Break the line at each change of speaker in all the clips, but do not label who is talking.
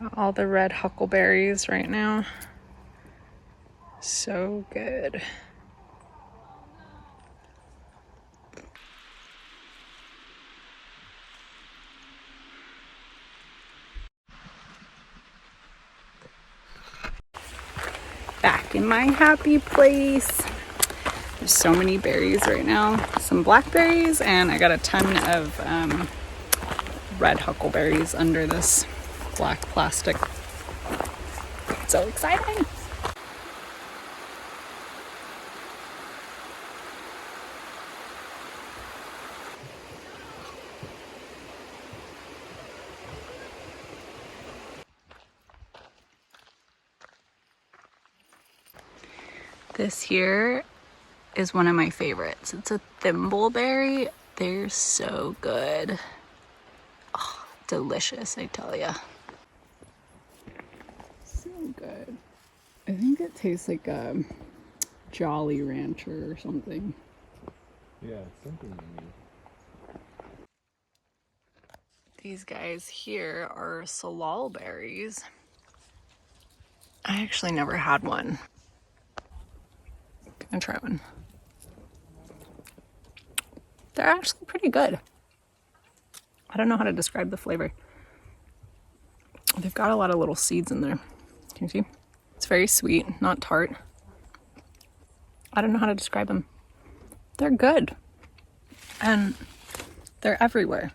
Got all the red huckleberries right now. So good. Back in my happy place. There's so many berries right now. Some blackberries, and I got a ton of red huckleberries under this black plastic. So exciting! This here is one of my favorites. It's a thimbleberry. They're so good. Oh, delicious, I tell ya. So good. I think it tastes like a Jolly Rancher or something.
Yeah, something you need.
These guys here are salal berries. I actually never had one. Gonna try one. They're actually pretty good. I don't know how to describe the flavor. They've got a lot of little seeds in there. Can you see? It's very sweet, not tart. I don't know how to describe them. They're good. And they're everywhere.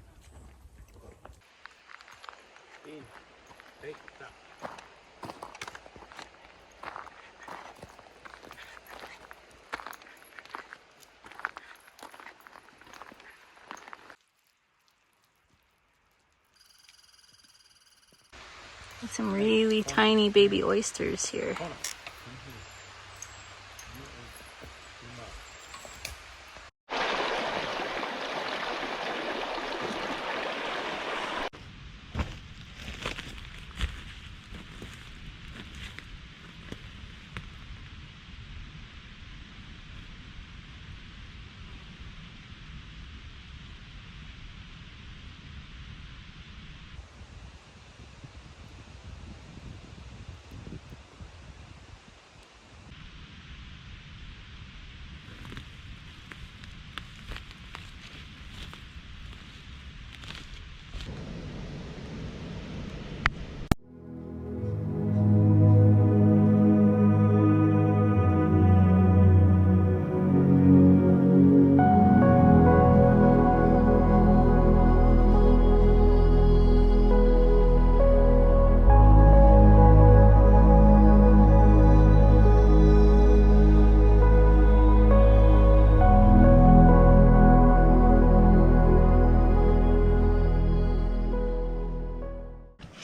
Some really tiny baby oysters here.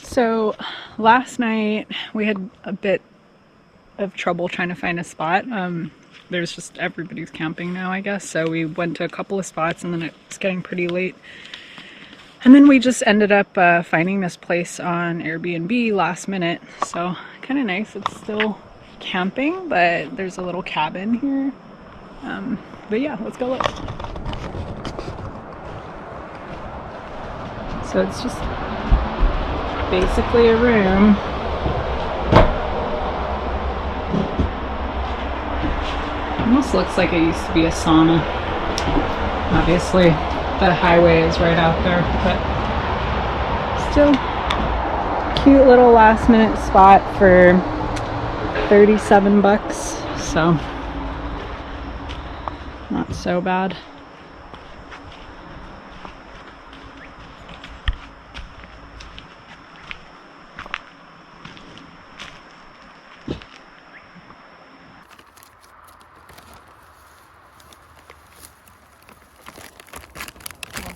So last night we had a bit of trouble trying to find a spot. There's just everybody's camping now, I guess. So we went to a couple of spots and then it's getting pretty late. And then we just ended up finding this place on Airbnb last minute. So kind of nice. It's still camping, but there's a little cabin here. But yeah, let's go look. So it's just basically a room. Almost looks like it used to be a sauna. Obviously, the highway is right out there, but still cute little last minute spot for 37 bucks. So not so bad.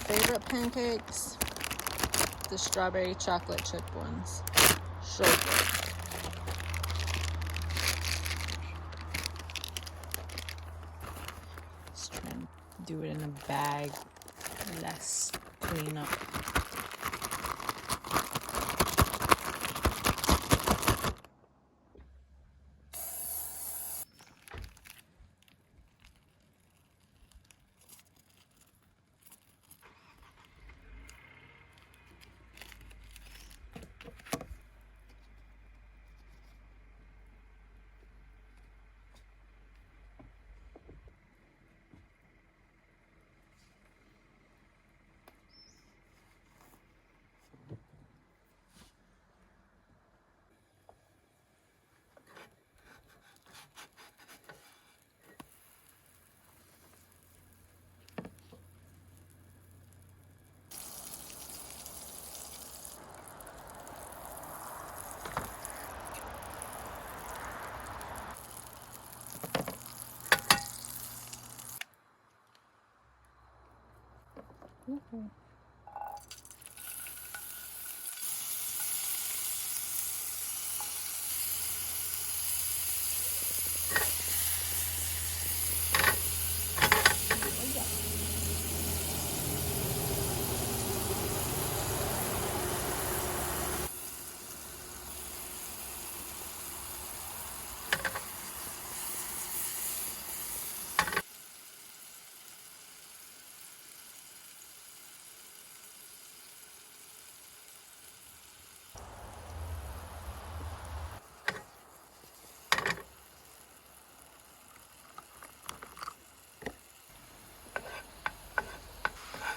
Favorite pancakes, the strawberry chocolate chip ones. So good. Just trying to do it in a bag.
less cleanup.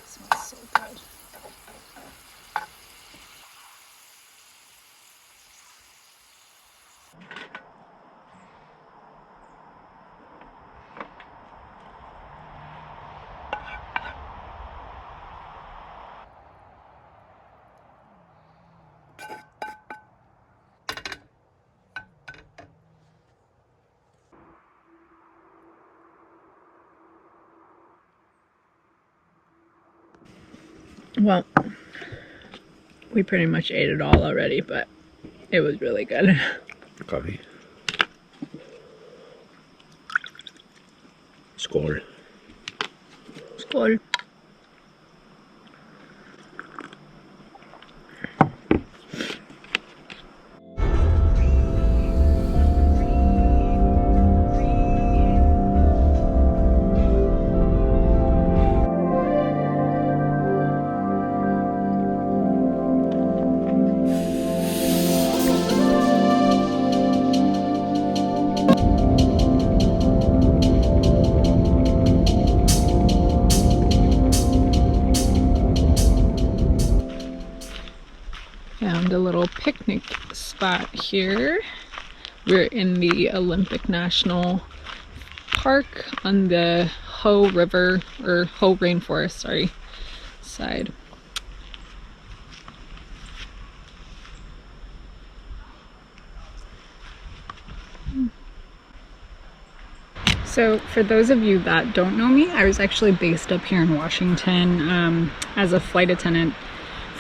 Smells so good. Well, we pretty much ate it all already, but it was really good.
Coffee. Skål.
Skål. Found a little picnic spot here. We're in the Olympic National Park on the Hoh River, or Hoh Rainforest, sorry, side. So for those of you that don't know me, I was actually based up here in Washington as a flight attendant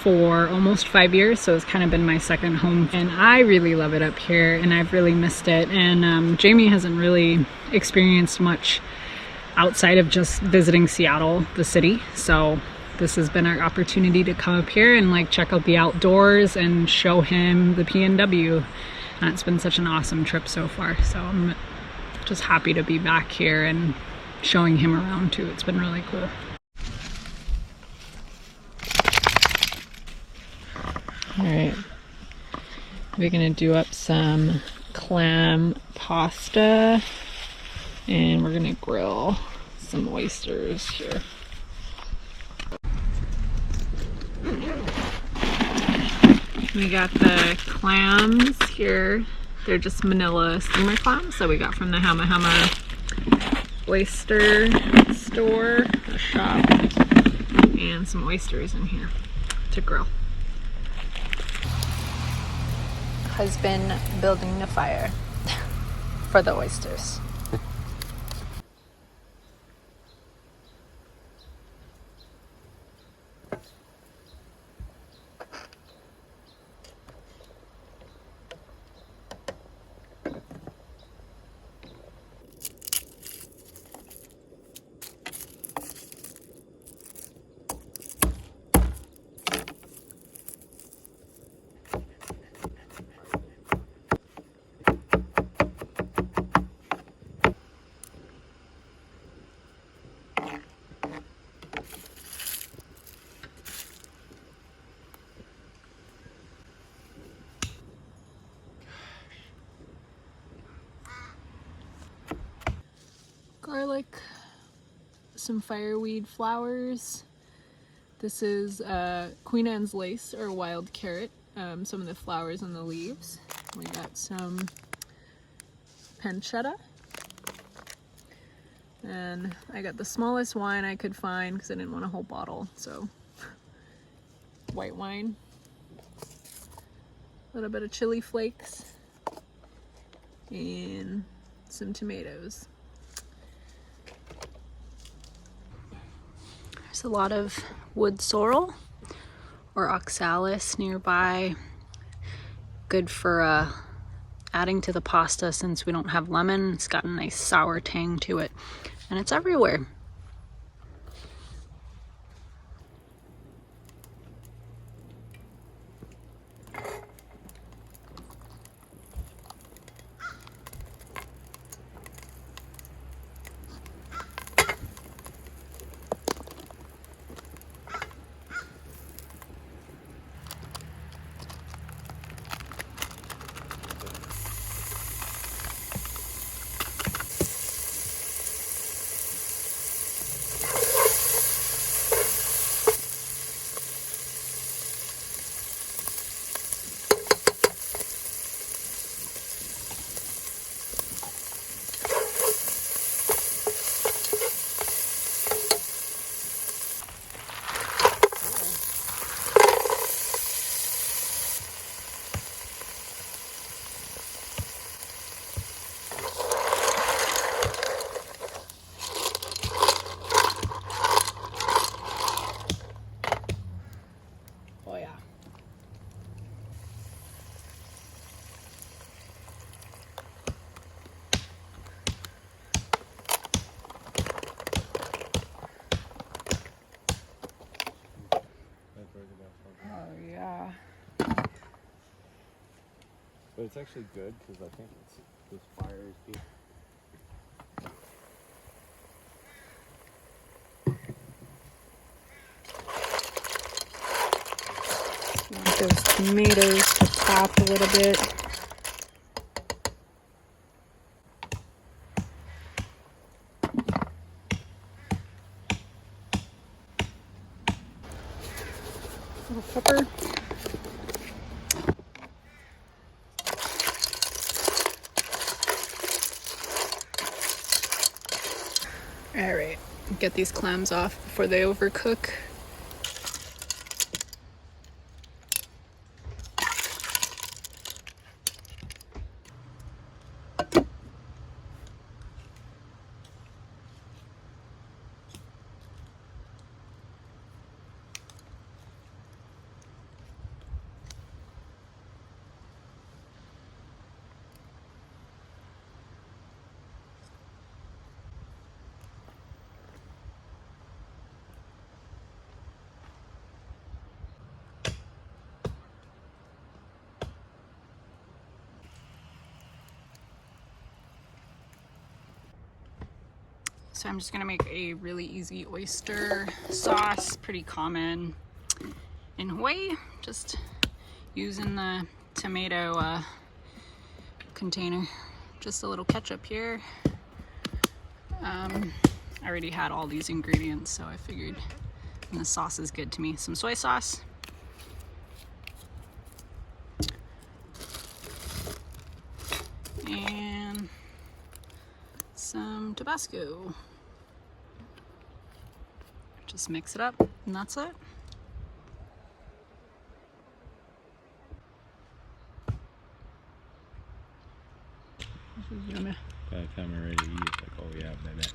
for almost 5 years, so it's kind of been my second home, and I really love it up here and I've really missed it. And Jamie hasn't really experienced much outside of just visiting Seattle, the city, so this has been our opportunity to come up here and like check out the outdoors and show him the PNW. And it's been such an awesome trip so far, so I'm just happy to be back here and showing him around too. It's been really cool. All right, we're gonna do up some clam pasta and we're gonna grill some oysters here. We got the clams here. They're just Manila steamer clams that we got from the Hama Hama oyster store, a shop, and some oysters in here to grill. Husband building the fire for the oysters. some fireweed flowers. This is Queen Anne's lace or wild carrot, some of the flowers and the leaves. We got some pancetta. And I got the smallest wine I could find because I didn't want a whole bottle, so white wine. A little bit of chili flakes and some tomatoes. There's a lot of wood sorrel or oxalis nearby. Good for adding to the pasta since we don't have lemon. It's got a nice sour tang to it, and it's everywhere.
But it's actually good because I think it's this fire is good.
Want those tomatoes to pop a little bit. Little pepper. Alright, get these clams off before they overcook. So I'm just gonna make a really easy oyster sauce, pretty common in Hawaii. Just using the tomato container. Just a little ketchup here. I already had all these ingredients, so I figured, and the sauce is good to me. Some soy sauce. And some Tabasco. Just mix it up, and that's it. This is yummy.
By the time we're ready to eat, it's like, oh yeah, baby.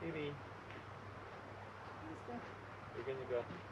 Baby. You're gonna go.